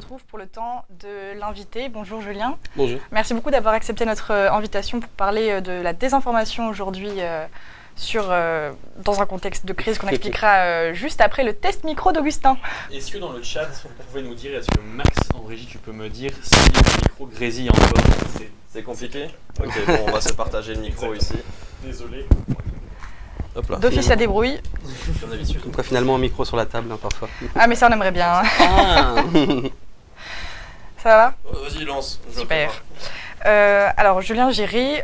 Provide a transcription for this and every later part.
retrouve pour le temps de l'invité. Bonjour Julien. Bonjour. Merci beaucoup d'avoir accepté notre invitation pour parler de la désinformation aujourd'hui dans un contexte de crise qu'on expliquera juste après le test micro d'Augustin. Est-ce que dans le chat, vous pouvez nous dire, est-ce que Max en régie, tu peux me dire si le micro grésille encore? C'est compliqué? Ok, bon, on va se partager le micro ici. Désolé. D'office la débrouille. Comme quoi finalement un micro sur la table parfois. Ah mais ça on aimerait bien. Ah. Ça va? Vas-y, lance. Super. Alors Julien Giry,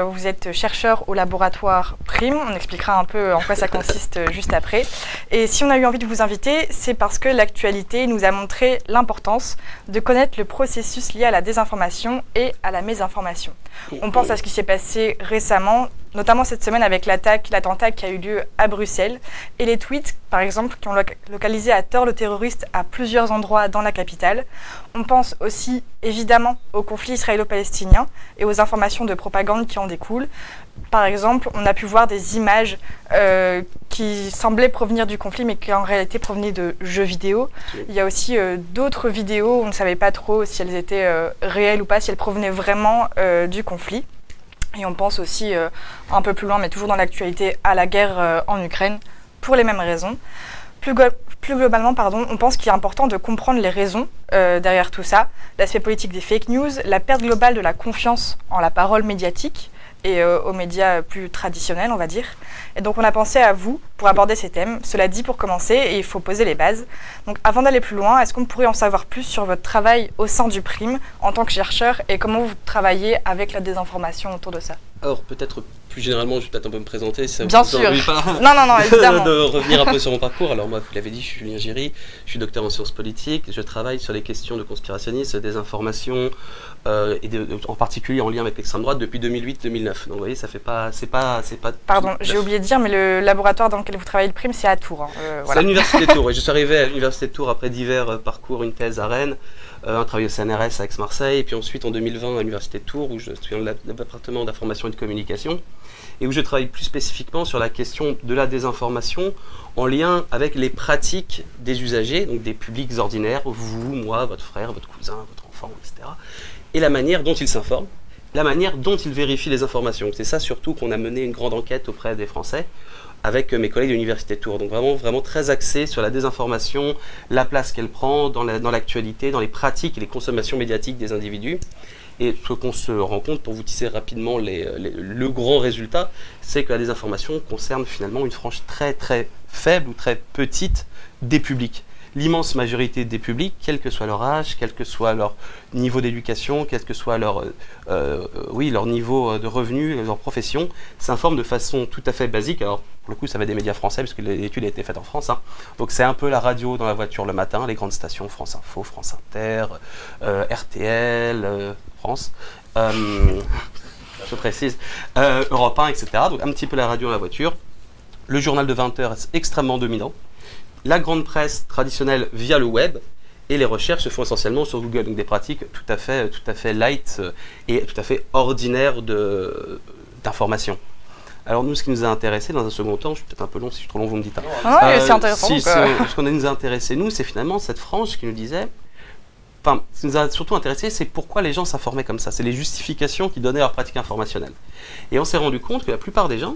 vous êtes chercheur au laboratoire PRIM, on expliquera un peu en quoi ça consiste juste après. Et si on a eu envie de vous inviter, c'est parce que l'actualité nous a montré l'importance de connaître le processus lié à la désinformation et à la mésinformation. On pense à ce qui s'est passé récemment, notamment cette semaine avec l'attentat qui a eu lieu à Bruxelles, et les tweets, par exemple, qui ont localisé à tort le terroriste à plusieurs endroits dans la capitale. On pense aussi, évidemment, au conflit israélo-palestinien et aux informations de propagande qui en découlent. Par exemple, on a pu voir des images qui semblaient provenir du conflit, mais qui en réalité provenaient de jeux vidéo. Il y a aussi d'autres vidéos, on ne savait pas trop si elles étaient réelles ou pas, si elles provenaient vraiment du conflit. Et on pense aussi un peu plus loin, mais toujours dans l'actualité, à la guerre en Ukraine, pour les mêmes raisons. Plus globalement, on pense qu'il est important de comprendre les raisons derrière tout ça, l'aspect politique des fake news, la perte globale de la confiance en la parole médiatique et aux médias plus traditionnels, on va dire. Et donc on a pensé à vous pour aborder ces thèmes. Cela dit, pour commencer, et il faut poser les bases. Donc avant d'aller plus loin, est-ce qu'on pourrait en savoir plus sur votre travail au sein du PRIM en tant que chercheur et comment vous travaillez avec la désinformation autour de ça? Alors peut-être plus généralement, je vais peut-être un peu me présenter. Ça Bien sûr. Non, évidemment. De revenir un peu sur mon parcours. Alors moi, vous l'avez dit, je suis Julien Giry, je suis docteur en sciences politiques, je travaille sur les questions de conspirationnisme, désinformation, en particulier en lien avec l'extrême droite depuis 2008-2009. Donc vous voyez, ça fait pas, c'est pas. Pardon, j'ai oublié de dire, mais le laboratoire dans lequel vous travaillez le PRIM, c'est à Tours. Voilà. C'est à l'université de Tours. Et je suis arrivé à l'université de Tours après divers parcours, une thèse à Rennes, un travail au CNRS à Aix-Marseille, et puis ensuite en 2020 à l'université de Tours où je suis dans le département d'information et de communication, et où je travaille plus spécifiquement sur la question de la désinformation en lien avec les pratiques des usagers, donc des publics ordinaires, vous, moi, votre frère, votre cousin, votre enfant, etc. Et la manière dont ils s'informent, la manière dont ils vérifient les informations. C'est ça surtout qu'on a mené une grande enquête auprès des Français avec mes collègues de l'université de Tours. Donc vraiment très axé sur la désinformation, la place qu'elle prend dans l'actualité, dans les pratiques et les consommations médiatiques des individus. Et ce qu'on se rend compte, pour vous tisser rapidement le grand résultat, c'est que la désinformation concerne finalement une frange très faible ou très petite des publics. L'immense majorité des publics, quel que soit leur âge, quel que soit leur niveau d'éducation, quel que soit leur niveau de revenus, leur profession, s'informent de façon tout à fait basique. Alors, pour le coup, ça va des médias français, puisque l'étude a été faite en France. Donc, c'est un peu la radio dans la voiture le matin, les grandes stations, France Info, France Inter, RTL, France, je précise, Europe 1, etc. Donc, un petit peu la radio dans la voiture. Le journal de 20 h est extrêmement dominant. La grande presse traditionnelle via le web, et les recherches se font essentiellement sur Google, donc des pratiques tout à fait light et tout à fait ordinaires d'information. Alors nous, ce qui nous a intéressé dans un second temps, je suis peut-être un peu long, si je suis trop long, vous me dites. C'est intéressant. Ce qu'on nous a intéressé, nous, c'est finalement cette frange qui nous disait, enfin, ce qui nous a surtout intéressé, c'est pourquoi les gens s'informaient comme ça, c'est les justifications qu'ils donnaient à leurs pratiques informationnelles. Et on s'est rendu compte que la plupart des gens,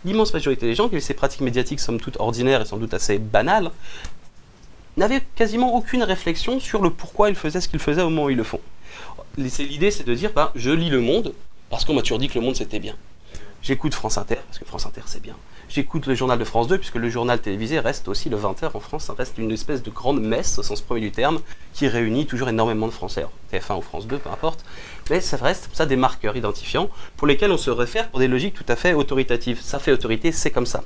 l'immense majorité des gens qui avaient ces pratiques médiatiques somme toute ordinaires et sans doute assez banales, n'avaient quasiment aucune réflexion sur le pourquoi ils faisaient ce qu'ils faisaient au moment où ils le font. L'idée, c'est de dire, je lis Le Monde parce qu'on m'a toujours dit que Le Monde c'était bien. J'écoute France Inter parce que France Inter c'est bien. J'écoute le journal de France 2 puisque le journal télévisé reste aussi le 20 h en France, ça reste une espèce de grande messe au sens premier du terme qui réunit toujours énormément de Français. Alors, TF1 ou France 2, peu importe. Mais ça reste comme ça des marqueurs identifiants pour lesquels on se réfère pour des logiques tout à fait autoritatives. Ça fait autorité, c'est comme ça.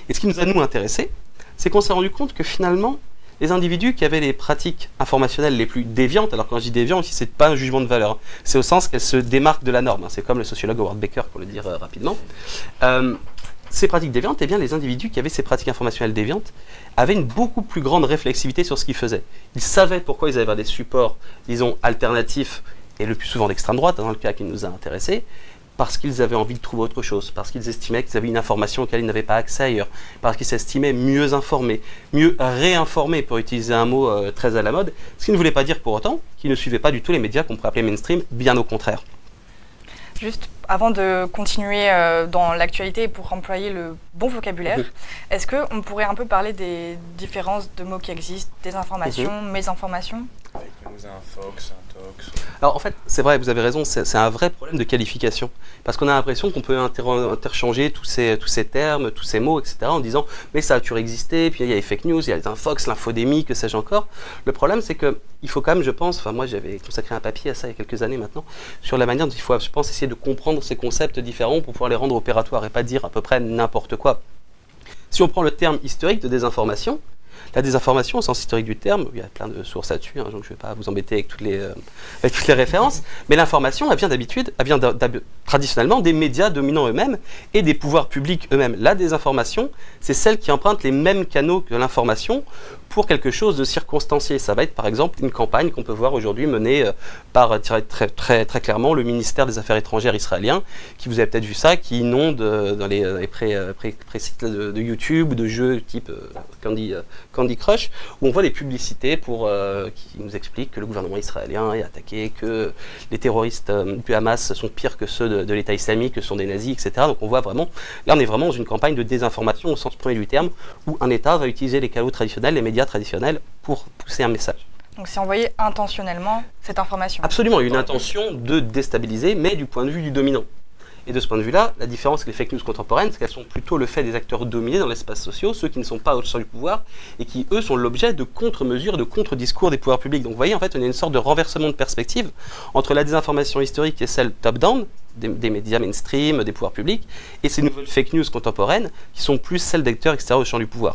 Et ce qui nous a nous intéressé, c'est qu'on s'est rendu compte que finalement, les individus qui avaient les pratiques informationnelles les plus déviantes, alors quand je dis déviant ici, c'est pas un jugement de valeur, c'est au sens qu'elles se démarquent de la norme. C'est comme le sociologue Howard Baker pour le dire rapidement. Ces pratiques déviantes, eh bien les individus qui avaient ces pratiques informationnelles déviantes avaient une beaucoup plus grande réflexivité sur ce qu'ils faisaient. Ils savaient pourquoi ils avaient des supports, disons, alternatifs, et le plus souvent d'extrême droite, dans le cas qui nous a intéressés, parce qu'ils avaient envie de trouver autre chose, parce qu'ils estimaient qu'ils avaient une information auquel ils n'avaient pas accès ailleurs, parce qu'ils s'estimaient mieux informés, mieux réinformés, pour utiliser un mot très à la mode, ce qui ne voulait pas dire pour autant qu'ils ne suivaient pas du tout les médias qu'on pourrait appeler mainstream, bien au contraire. Juste avant de continuer dans l'actualité pour employer le bon vocabulaire, est-ce qu'on pourrait un peu parler des différences de mots qui existent, désinformation, mésinformation? Fake news, un fox, un tox. Alors en fait, c'est vrai, vous avez raison, c'est un vrai problème de qualification. Parce qu'on a l'impression qu'on peut interchanger tous ces termes, tous ces mots, etc. en disant « mais ça a toujours existé, puis il y a les fake news, il y a les infox, l'infodémie, que sais-je encore ». Le problème, c'est qu'il faut quand même, je pense, enfin moi j'avais consacré un papier à ça il y a quelques années maintenant, sur la manière dont il faut, je pense, essayer de comprendre ces concepts différents pour pouvoir les rendre opératoires et pas dire à peu près n'importe quoi. Si on prend le terme historique de désinformation, la désinformation, au sens historique du terme, il y a plein de sources là-dessus, hein, donc je ne vais pas vous embêter avec toutes les références, mais l'information, elle vient traditionnellement des médias dominant eux-mêmes et des pouvoirs publics eux-mêmes. La désinformation, c'est celle qui emprunte les mêmes canaux que l'information pour quelque chose de circonstancié. Ça va être par exemple une campagne qu'on peut voir aujourd'hui menée par très clairement le ministère des Affaires étrangères israélien, qui vous avez peut-être vu ça, qui inonde dans les pré-sites de YouTube ou de jeux type Candy Crush, où on voit des publicités qui nous expliquent que le gouvernement israélien est attaqué, que les terroristes du Hamas sont pires que ceux de l'État islamique, que ce sont des nazis, etc. Donc on voit vraiment, là on est vraiment dans une campagne de désinformation au sens premier du terme, où un État va utiliser les canaux traditionnels, les médias traditionnels, pour pousser un message. Donc c'est envoyé intentionnellement cette information. Absolument, il y a une intention de déstabiliser, mais du point de vue du dominant. Et de ce point de vue-là, la différence avec les fake news contemporaines, c'est qu'elles sont plutôt le fait des acteurs dominés dans l'espace social, ceux qui ne sont pas au sein du pouvoir, et qui, eux, sont l'objet de contre-mesures, de contre-discours des pouvoirs publics. Donc vous voyez, en fait, on a une sorte de renversement de perspective entre la désinformation historique et celle top-down, des médias mainstream, des pouvoirs publics, et ces nouvelles fake news contemporaines, qui sont plus celles d'acteurs extérieurs au champ du pouvoir.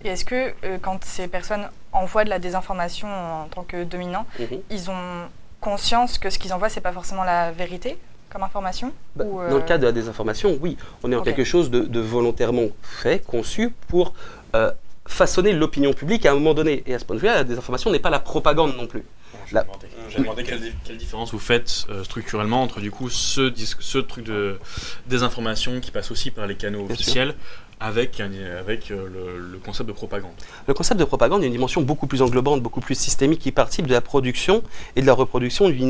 Et est-ce que quand ces personnes envoient de la désinformation en tant que dominants, ils ont conscience que ce qu'ils envoient, c'est pas forcément la vérité comme information Dans le cas de la désinformation, oui. On est en quelque chose de volontairement fait, conçu pour façonner l'opinion publique à un moment donné. Et à ce point de vue-là, la désinformation n'est pas la propagande non plus. J'ai demandé quelle différence vous faites structurellement entre du coup ce truc de désinformation qui passe aussi par les canaux officiels avec le concept de propagande. Le concept de propagande a une dimension beaucoup plus englobante, beaucoup plus systémique, qui participe de la production et de la reproduction d'une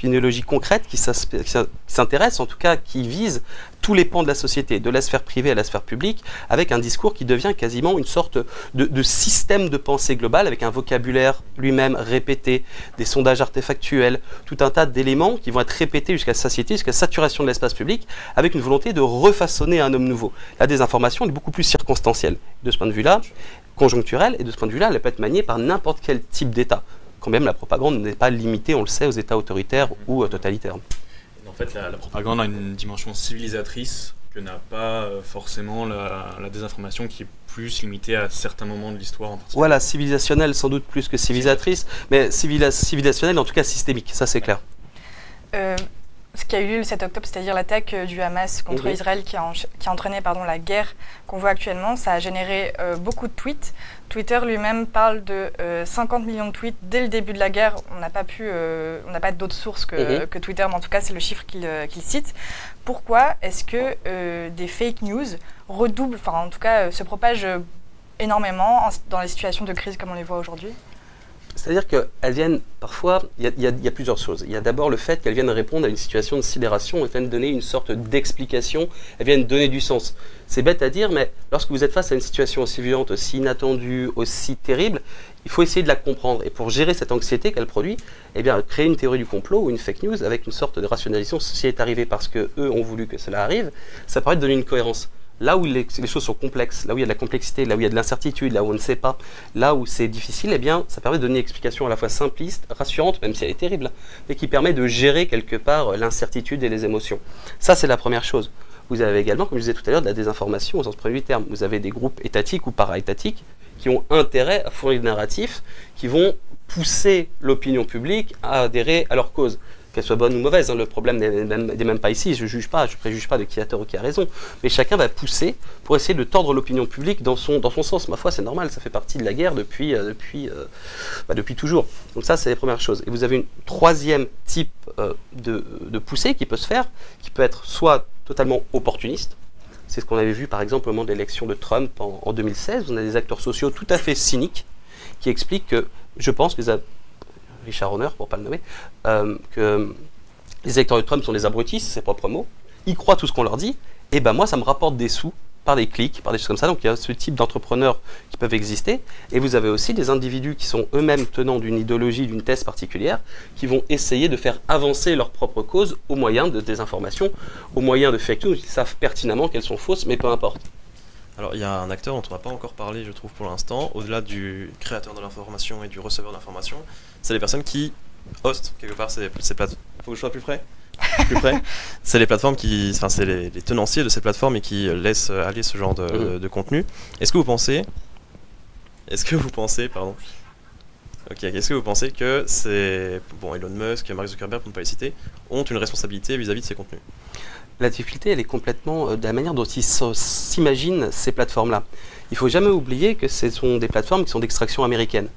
idéologie concrète qui s'intéresse, en tout cas qui vise tous les pans de la société, de la sphère privée à la sphère publique, avec un discours qui devient quasiment une sorte de système de pensée globale, avec un vocabulaire lui-même répété, des sondages artefactuels, tout un tas d'éléments qui vont être répétés jusqu'à satiété, jusqu'à saturation de l'espace public, avec une volonté de refaçonner un homme nouveau. La désinformation est beaucoup plus circonstancielle. De ce point de vue-là, conjoncturelle, et de ce point de vue-là, elle peut être maniée par n'importe quel type d'État. Quand même, la propagande n'est pas limitée, on le sait, aux États autoritaires ou totalitaires. En fait, la propagande a une dimension civilisatrice que n'a pas forcément la désinformation, qui est plus limitée à certains moments de l'histoire en particulier. Voilà, civilisationnelle sans doute plus que civilisatrice, mais civilisationnelle en tout cas systémique, ça c'est clair. Ce qui a eu lieu le 7 octobre, c'est-à-dire l'attaque du Hamas contre Israël qui a entraîné la guerre qu'on voit actuellement, ça a généré beaucoup de tweets. Twitter lui-même parle de 50 millions de tweets dès le début de la guerre. On n'a pas d'autres sources que Twitter, mais en tout cas c'est le chiffre qu'il cite. Pourquoi est-ce que des fake news redoublent, enfin en tout cas se propagent énormément dans les situations de crise comme on les voit aujourd'hui ? C'est-à-dire qu'elles viennent, parfois, il y a plusieurs choses. Il y a d'abord le fait qu'elles viennent répondre à une situation de sidération, elles viennent donner une sorte d'explication, elles viennent donner du sens. C'est bête à dire, mais lorsque vous êtes face à une situation aussi violente, aussi inattendue, aussi terrible, il faut essayer de la comprendre. Et pour gérer cette anxiété qu'elle produit, eh bien, créer une théorie du complot ou une fake news avec une sorte de rationalisation, ceci est arrivé parce qu'eux ont voulu que cela arrive, ça permet de donner une cohérence. Là où les choses sont complexes, là où il y a de la complexité, là où il y a de l'incertitude, là où on ne sait pas, là où c'est difficile, eh bien, ça permet de donner une explication à la fois simpliste, rassurante, même si elle est terrible, mais qui permet de gérer quelque part l'incertitude et les émotions. Ça, c'est la première chose. Vous avez également, comme je disais tout à l'heure, de la désinformation au sens premier du terme. Vous avez des groupes étatiques ou para-étatiques qui ont intérêt à fournir des narratifs qui vont pousser l'opinion publique à adhérer à leur cause. qu'elle soit bonne ou mauvaise, hein, le problème n'est même pas ici, je préjuge pas de qui a tort ou qui a raison, mais chacun va pousser pour essayer de tordre l'opinion publique dans son sens. Ma foi, c'est normal, ça fait partie de la guerre depuis toujours. Donc ça, c'est les premières choses. Et vous avez une troisième type de poussée qui peut se faire, qui peut être soit totalement opportuniste. C'est ce qu'on avait vu par exemple au moment de l'élection de Trump en 2016. On a des acteurs sociaux tout à fait cyniques qui expliquent que, je pense que Richard Horner, pour ne pas le nommer, que les électeurs de Trump sont des abrutis, c'est ses propres mots. Ils croient tout ce qu'on leur dit, et ben moi ça me rapporte des sous par des clics, par des choses comme ça. Donc il y a ce type d'entrepreneurs qui peuvent exister. Et vous avez aussi des individus qui sont eux-mêmes tenants d'une idéologie, d'une thèse particulière, qui vont essayer de faire avancer leur propre cause au moyen de désinformation, au moyen de fake news. Ils savent pertinemment qu'elles sont fausses, mais peu importe. Alors il y a un acteur dont on n'a pas encore parlé, je trouve, pour l'instant, au-delà du créateur de l'information et du receveur d'information, c'est les personnes qui hostent quelque part ces plateformes. Faut que je sois plus près. Plus près. C'est les plateformes c'est les tenanciers de ces plateformes et qui laissent aller ce genre de contenu. Est-ce que vous pensez, pardon. Ok, est-ce que vous pensez que Elon Musk, Mark Zuckerberg, pour ne pas les citer, ont une responsabilité vis-à-vis de ces contenus? La difficulté, elle est complètement de la manière dont ils s'imaginent ces plateformes-là. Il ne faut jamais oublier que ce sont des plateformes qui sont d'extraction américaine.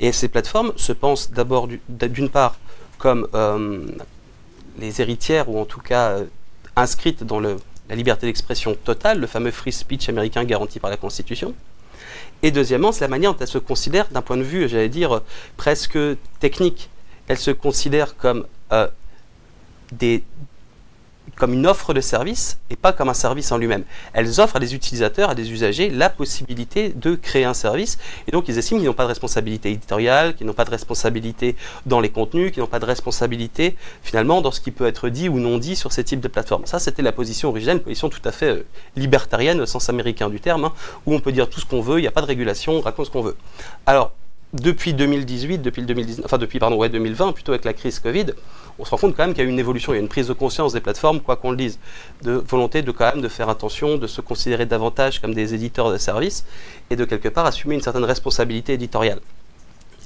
Et ces plateformes se pensent d'abord, d'une part, comme les héritières, ou en tout cas inscrites dans la liberté d'expression totale, le fameux free speech américain garanti par la Constitution. Et deuxièmement, c'est la manière dont elles se considèrent d'un point de vue, j'allais dire, presque technique. Elles se considèrent comme une offre de service et pas comme un service en lui-même. Elles offrent à des utilisateurs, à des usagers, la possibilité de créer un service, et donc ils estiment qu'ils n'ont pas de responsabilité éditoriale, qu'ils n'ont pas de responsabilité dans les contenus, qu'ils n'ont pas de responsabilité finalement dans ce qui peut être dit ou non dit sur ces types de plateformes. Ça, c'était la position originelle, une position tout à fait libertarienne au sens américain du terme, hein, où on peut dire tout ce qu'on veut, il n'y a pas de régulation, on raconte ce qu'on veut. Alors, depuis 2018, depuis 2020, plutôt avec la crise Covid, on se rend compte quand même qu'il y a une évolution, il y a une prise de conscience des plateformes, quoi qu'on le dise, de volonté de quand même de faire attention, de se considérer davantage comme des éditeurs de services et de quelque part assumer une certaine responsabilité éditoriale.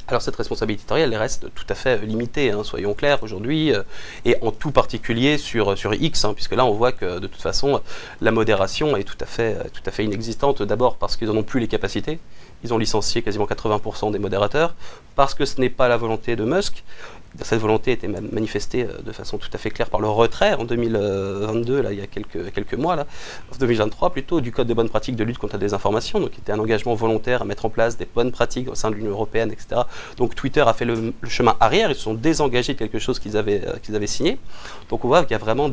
Alors cette responsabilité éditoriale elle reste tout à fait limitée, hein, soyons clairs aujourd'hui, et en tout particulier sur X, hein, puisque là on voit que de toute façon la modération est tout à fait inexistante, d'abord parce qu'ils n'en ont plus les capacités. Ils ont licencié quasiment 80% des modérateurs, parce que ce n'est pas la volonté de Musk. Cette volonté était même manifestée de façon tout à fait claire par le retrait en 2022, là, il y a quelques mois, là, en 2023 plutôt, du Code de bonnes pratiques de lutte contre la désinformation, donc qui était un engagement volontaire à mettre en place des bonnes pratiques au sein de l'Union européenne, etc. Donc Twitter a fait le chemin arrière, ils se sont désengagés de quelque chose qu'ils avaient signé. Donc on voit qu'il y a vraiment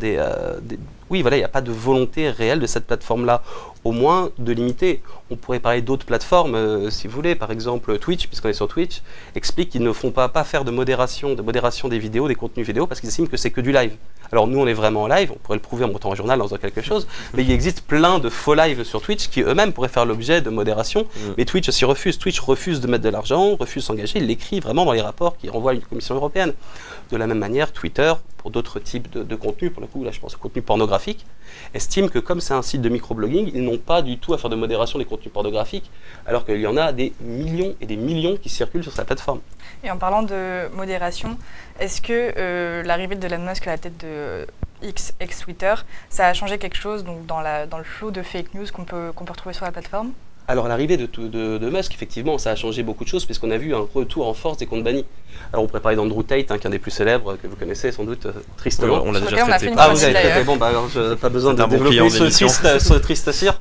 oui, voilà, il n'y a pas de volonté réelle de cette plateforme-là, au moins de limiter. On pourrait parler d'autres plateformes, si vous voulez, par exemple Twitch, puisqu'on est sur Twitch, explique qu'ils ne font pas faire de modération des vidéos, des contenus vidéo, parce qu'ils estiment que c'est que du live. Alors nous, on est vraiment en live, on pourrait le prouver en montant un journal, en faisant quelque chose, mais il existe plein de faux lives sur Twitch qui eux-mêmes pourraient faire l'objet de modération, mais Twitch s'y refuse. Twitch refuse de mettre de l'argent, refuse de s'engager, il l'écrit vraiment dans les rapports qui renvoient à une commission européenne. De la même manière, Twitter, pour d'autres types de contenus, pour le coup, là je pense au contenu pornographique, estime que comme c'est un site de microblogging, ils n'ont pas du tout à faire de modération des contenus pornographiques, alors qu'il y en a des millions et des millions qui circulent sur sa plateforme. Et en parlant de modération, est-ce que l'arrivée de Elon Musk à la tête de X, ex-Twitter, ça a changé quelque chose donc, dans le flot de fake news qu'on peut retrouver sur la plateforme ? Alors l'arrivée de Musk, effectivement, ça a changé beaucoup de choses puisqu'on a vu un retour en force des comptes bannis. Alors on pourrait parler d'Andrew Tate, hein, qui est un des plus célèbres que vous connaissez sans doute, tristement. Oui, on l'a déjà traité. Ah vous avez traité, bon bah alors pas besoin de développer ce triste cire,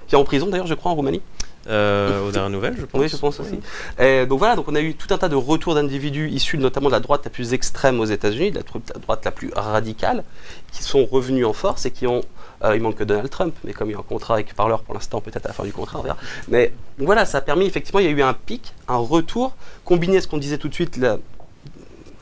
qui est en prison d'ailleurs je crois en Roumanie. Aux dernières nouvelles, je pense. Oui, je pense aussi. Donc voilà, donc on a eu tout un tas de retours d'individus issus notamment de la droite la plus extrême aux États-Unis, de la droite la plus radicale, qui sont revenus en force et qui ont. Il manque que Donald Trump, mais comme il y a un contrat avec Parler pour l'instant, peut-être à la fin du contrat, on verra. Mais voilà, ça a permis effectivement, il y a eu un pic, un retour, combiné à ce qu'on disait tout de suite,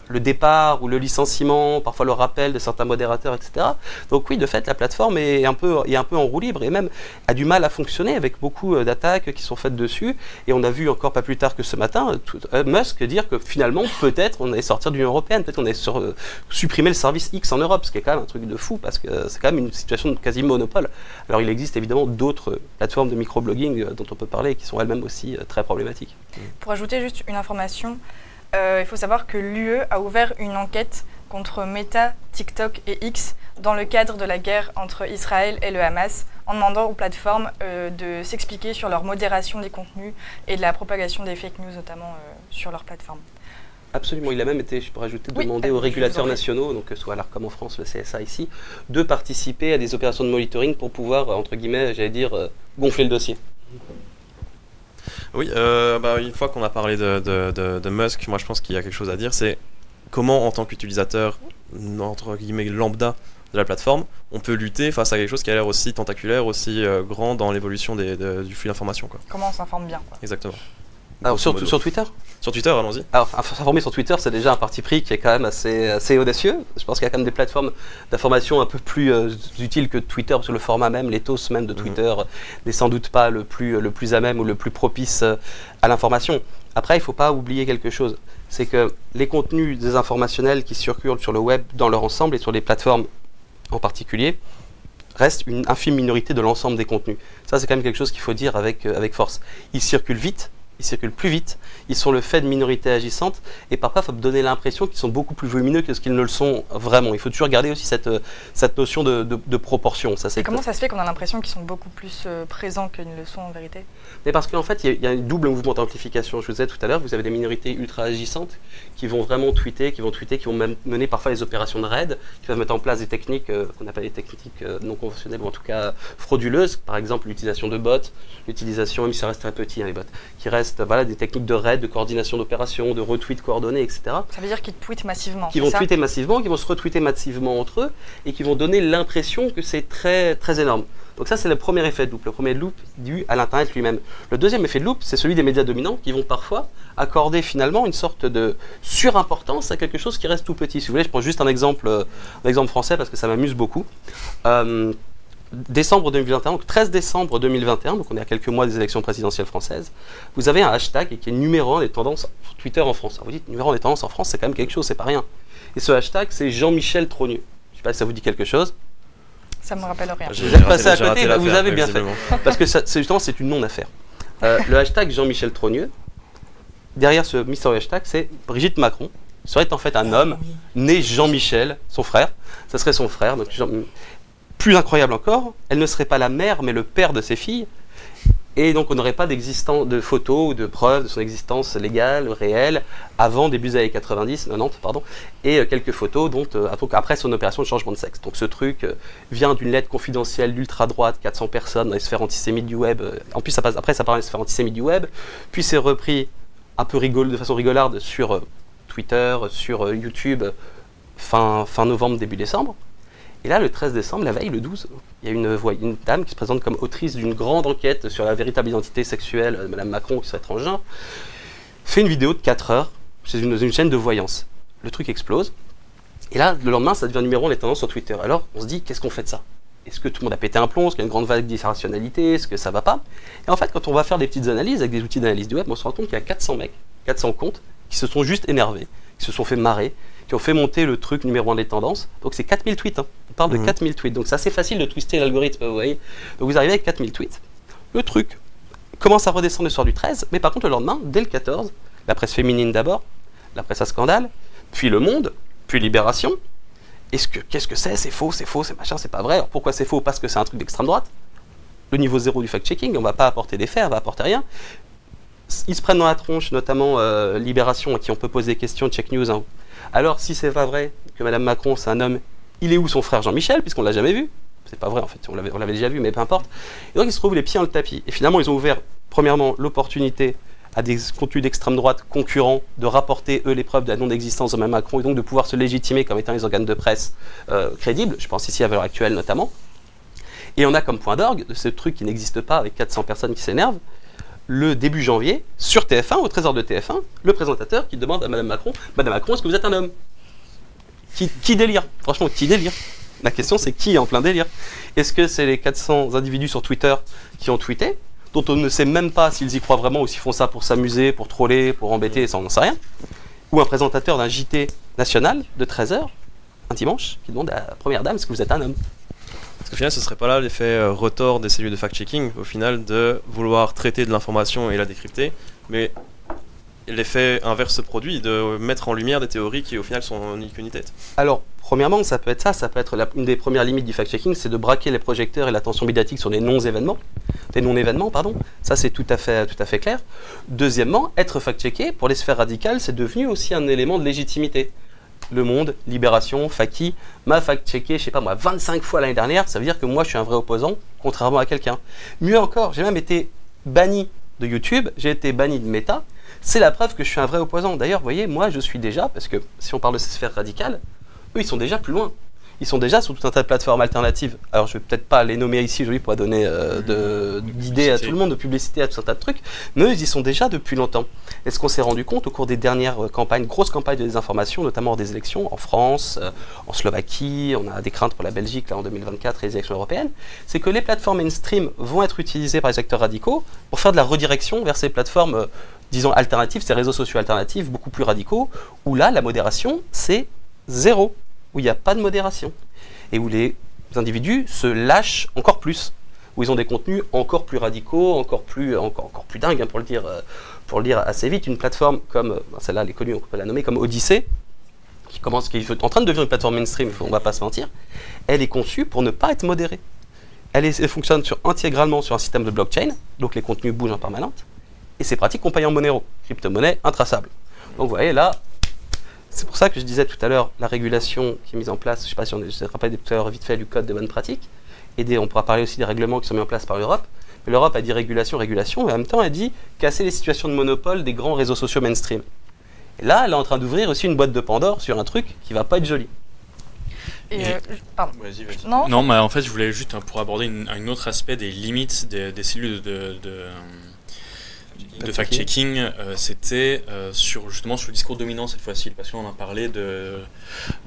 le départ ou le licenciement, parfois le rappel de certains modérateurs, etc. Donc oui, de fait, la plateforme est un peu en roue libre et même a du mal à fonctionner avec beaucoup d'attaques qui sont faites dessus. Et on a vu encore pas plus tard que ce matin, Musk dire que finalement, peut-être on allait sortir de l'Union européenne, peut-être on allait supprimer le service X en Europe, ce qui est quand même un truc de fou parce que c'est quand même une situation de quasi monopole. Alors il existe évidemment d'autres plateformes de microblogging dont on peut parler et qui sont elles-mêmes aussi très problématiques. Pour ajouter juste une information, il faut savoir que l'UE a ouvert une enquête contre Meta, TikTok et X dans le cadre de la guerre entre Israël et le Hamas, en demandant aux plateformes de s'expliquer sur leur modération des contenus et de la propagation des fake news, notamment sur leur plateforme. Absolument, il a même été, je peux rajouter, Oui, demandé aux régulateurs nationaux, donc que ce soit l'ARCOM en France, le CSA ici, de participer à des opérations de monitoring pour pouvoir, entre guillemets, j'allais dire, gonfler le dossier. Oui, une fois qu'on a parlé de Musk, moi je pense qu'il y a quelque chose à dire, c'est comment en tant qu'utilisateur, entre guillemets, lambda de la plateforme, on peut lutter face à quelque chose qui a l'air aussi tentaculaire, aussi grand dans l'évolution du flux d'informations. Comment on s'informe bien, quoi. Exactement. Alors, sur Twitter ? Sur Twitter, allons-y. Alors, s'informer sur Twitter, c'est déjà un parti pris qui est quand même assez audacieux. Je pense qu'il y a quand même des plateformes d'information un peu plus utiles que Twitter, parce que le format même, l'éthos même de Twitter n'est sans doute pas le plus à même ou le plus propice à l'information. Après, il ne faut pas oublier quelque chose, c'est que les contenus désinformationnels qui circulent sur le web dans leur ensemble et sur les plateformes en particulier, restent une infime minorité de l'ensemble des contenus. Ça, c'est quand même quelque chose qu'il faut dire avec force. Ils circulent vite. Ils circulent plus vite, ils sont le fait de minorités agissantes, et parfois il faut donner l'impression qu'ils sont beaucoup plus volumineux que ce qu'ils ne le sont vraiment. Il faut toujours garder aussi cette notion de proportion. Ça, et comment ça se fait qu'on a l'impression qu'ils sont beaucoup plus présents qu'ils ne le sont en vérité? Mais parce qu'en fait, il y a un double mouvement d'amplification. Je vous disais tout à l'heure, vous avez des minorités ultra agissantes qui vont vraiment tweeter, qui vont même mener parfois les opérations de raid, qui peuvent mettre en place des techniques qu'on appelle des techniques non conventionnelles, ou en tout cas frauduleuses, par exemple l'utilisation de bots, l'utilisation, même si ça reste très petit, hein, les bots, qui restent des techniques de raid, de coordination d'opérations, de retweet coordonnés, etc. Ça veut dire qu'ils tweetent massivement. Qui vont tweeter massivement, qui vont se retweeter massivement entre eux, et qui vont donner l'impression que c'est très, très énorme. Donc ça, c'est le premier effet de loupe, le premier de loupe dû à l'Internet lui-même. Le deuxième effet de loupe, c'est celui des médias dominants qui vont parfois accorder finalement une sorte de surimportance à quelque chose qui reste tout petit. Si vous voulez, je prends juste un exemple français parce que ça m'amuse beaucoup. Décembre 2021, donc 13 décembre 2021, donc on est à quelques mois des élections présidentielles françaises, vous avez un hashtag qui est numéro 1 des tendances sur Twitter en France. Alors vous dites, numéro 1 des tendances en France, c'est quand même quelque chose, c'est pas rien. Et ce hashtag, c'est Jean-Michel Trogneux. Je sais pas si ça vous dit quelque chose. Ça me rappelle rien. Vous êtes passé à côté, vous avez bien fait. Parce que justement, c'est une non-affaire. Le hashtag Jean-Michel Trogneux, derrière ce mystérieux hashtag, c'est Brigitte Macron, serait en fait un homme né Jean-Michel, son frère. Ça serait son frère. Donc plus incroyable encore, elle ne serait pas la mère, mais le père de ses filles. Et donc on n'aurait pas de photos ou de preuves de son existence légale, réelle, avant début des années 90, et quelques photos après son opération de changement de sexe. Donc ce truc vient d'une lettre confidentielle d'ultra-droite, 400 personnes dans les sphères antisémites du web. En plus, ça part dans les sphères antisémites du web, puis c'est repris un peu de façon rigolarde sur Twitter, sur YouTube, fin novembre, début décembre. Et là, le 13 décembre, la veille, le 12, il y a une dame qui se présente comme autrice d'une grande enquête sur la véritable identité sexuelle de Mme Macron, qui serait transgenre, fait une vidéo de 4 heures chez une chaîne de voyance. Le truc explose. Et là, le lendemain, ça devient numéro 1 des tendances sur Twitter. Alors, on se dit, qu'est-ce qu'on fait de ça? Est-ce que tout le monde a pété un plomb? Est-ce qu'il y a une grande vague d'irrationalité? Est-ce que ça va pas? Et en fait, quand on va faire des petites analyses avec des outils d'analyse du web, on se rend compte qu'il y a 400 mecs, 400 comptes, qui se sont juste énervés, qui se sont fait marrer, qui ont fait monter le truc numéro 1 des tendances. Donc c'est 4000 tweets, hein. On parle de 4000 tweets, donc c'est assez facile de twister l'algorithme, vous voyez. Donc vous arrivez avec 4000 tweets. Le truc commence à redescendre le soir du 13, mais par contre le lendemain, dès le 14, la presse féminine d'abord, la presse à scandale, puis Le Monde, puis Libération. Qu'est-ce que c'est faux, c'est machin, c'est pas vrai. Alors pourquoi c'est faux? Parce que c'est un truc d'extrême droite. Le niveau zéro du fact-checking, on va pas apporter des faits, on va apporter rien. Ils se prennent dans la tronche, notamment Libération, à qui on peut poser des questions, Check News. Hein. Alors, si c'est pas vrai que Mme Macron, c'est un homme, il est où son frère Jean-Michel, puisqu'on l'a jamais vu? C'est pas vrai, en fait, on l'avait déjà vu, mais peu importe. Et donc, ils se trouvent les pieds dans le tapis. Et finalement, ils ont ouvert, premièrement, l'opportunité à des contenus d'extrême droite concurrents de rapporter, eux, les preuves de la non-existence de Mme Macron, et donc de pouvoir se légitimer comme étant les organes de presse crédibles, je pense ici à Valeurs Actuelles notamment. Et on a comme point d'orgue de ce truc qui n'existe pas, avec 400 personnes qui s'énervent, le début janvier, sur TF1, au trésor de TF1, le présentateur qui demande à Mme Macron, est-ce que vous êtes un homme? Qui délire? Franchement, qui délire? La question, c'est qui est en plein délire? Est-ce que c'est les 400 individus sur Twitter qui ont tweeté, dont on ne sait même pas s'ils y croient vraiment ou s'ils font ça pour s'amuser, pour troller, pour embêter, ça on n'en sait rien? Ou un présentateur d'un JT national de 13h, un dimanche, qui demande à la première dame, est-ce que vous êtes un homme? Parce qu'au final, ce serait pas là l'effet retors des cellules de fact-checking, au final, de vouloir traiter de l'information et la décrypter, mais l'effet inverse se produit, de mettre en lumière des théories qui au final sont ni queue ni tête. Alors, premièrement, ça peut être une des premières limites du fact-checking, c'est de braquer les projecteurs et l'attention médiatique sur des non-événements, pardon. Ça, c'est tout à fait clair. Deuxièmement, être fact-checké, pour les sphères radicales, c'est devenu aussi un élément de légitimité. Le Monde, Libération, Faki m'a fact-checké, je sais pas moi, 25 fois l'année dernière, ça veut dire que moi, je suis un vrai opposant, contrairement à quelqu'un. Mieux encore, j'ai même été banni de YouTube, j'ai été banni de Meta. C'est la preuve que je suis un vrai opposant. D'ailleurs, vous voyez, moi, je suis déjà, parce que si on parle de ces sphères radicales, eux, ils sont déjà plus loin. Ils sont déjà sur tout un tas de plateformes alternatives. Alors, je ne vais peut-être pas les nommer ici aujourd'hui pour donner d'idées à tout le monde, de publicité à tout un tas de trucs, mais eux, ils y sont déjà depuis longtemps. Et ce qu'on s'est rendu compte au cours des dernières grosses campagnes de désinformation, notamment hors des élections, en France, en Slovaquie, on a des craintes pour la Belgique là, en 2024 et les élections européennes, c'est que les plateformes mainstream vont être utilisées par les acteurs radicaux pour faire de la redirection vers ces plateformes, disons, alternatives, ces réseaux sociaux alternatifs, beaucoup plus radicaux, où là, la modération, c'est zéro, où il n'y a pas de modération, et où les individus se lâchent encore plus, où ils ont des contenus encore plus radicaux, encore plus dingues, hein, pour le dire assez vite. Une plateforme comme, celle-là, elle est connue, on peut la nommer comme Odyssey, qui est en train de devenir une plateforme mainstream, on ne va pas se mentir, elle est conçue pour ne pas être modérée. Elle fonctionne intégralement sur un système de blockchain, donc les contenus bougent en permanence, et c'est pratique qu'on paye en Monero, crypto-monnaie intraçable. Donc vous voyez là, c'est pour ça que je disais tout à l'heure, la régulation qui est mise en place, je ne sais pas si je rappelle tout à l'heure vite fait du code de bonne pratique, et on pourra parler aussi des règlements qui sont mis en place par l'Europe. Mais l'Europe a dit régulation, et en même temps elle dit casser les situations de monopole des grands réseaux sociaux mainstream. Et là, elle est en train d'ouvrir aussi une boîte de Pandore sur un truc qui va pas être joli. Pardon. Vas-y. Non, mais en fait, je voulais juste pour aborder un autre aspect des limites des cellules de fact-checking, c'était justement sur le discours dominant cette fois-ci, parce qu'on a parlé